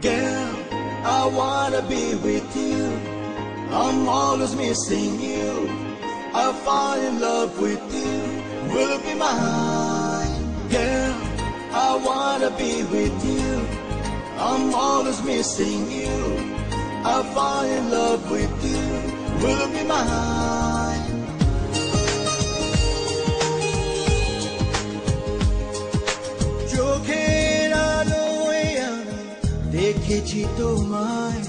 Girl, I wanna be with you. I'm always missing you. I fall in love with you. Will be mine. Girl, I wanna be with you. I'm always missing you. I fall in love with you. Will be mine. চোখের আলোয় আমি দেখেছি তোমায়,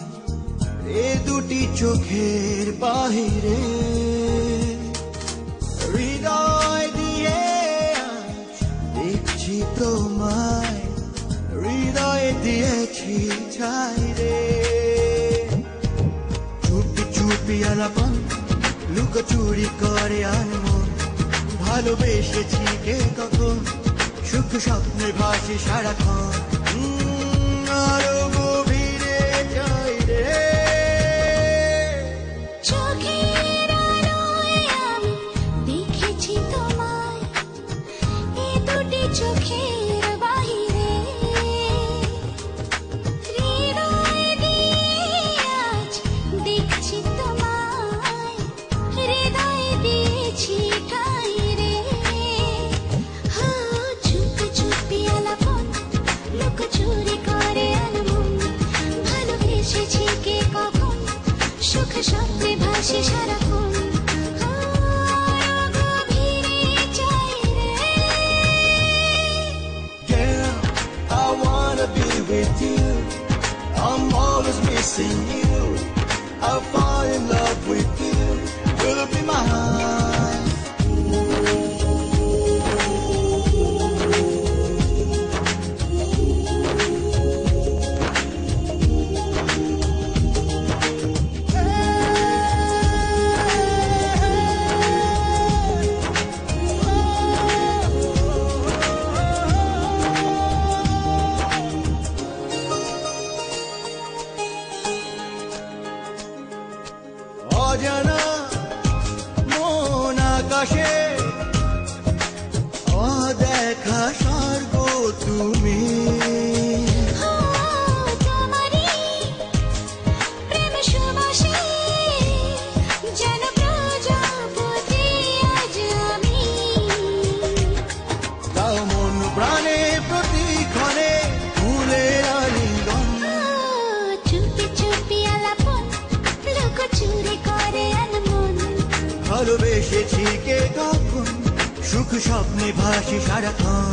এ দুটি চোখের বাহিরে। হৃদয় দিয়ে আজ দেখছি তোমায়, হৃদয় দিয়েছি ছাই রে। চুপি চুপি আলাপন লুকোচুরি করে আনমন, ভালোবেসেছি কে কখন, সুখ স্বপ্নে ভাসি সারাক্ষণ। আরো গভীরে যাই রে। চোখের আলোয় আমি দেখেছি তোমায়, এ দুটি চোখের বাহিরে। হৃদয় দিয়ে আজ দেখছি তোমায়, হৃদয় দিয়েছি ঠাই রে। চুপি চুপি আলাপন লুকোচুরি করে আনমন, ভালোবেসেছি কে কখন, সুখ স্বপ্নে ভাসি সারাক্ষণ। আরো গভীরে যাই রে। Girl, I wanna be with you. I'm always missing you. I fall in love with you. Will be mine. অজানা মন আকাশে অদেখা স্বর্গ তুমি। তোমারই প্রেম সুবাসে যেন প্রজাপতি আজ আমি। তাও মন প্রাণে প্রতিক্ষণে ফুলের আলিঙ্গন। চুপি চুপি আলাপন লুকোচুরি করে আনমন, ভালোবেসেছি কে কখন, সুখ স্বপ্নে ভাসি সারাক্ষণ।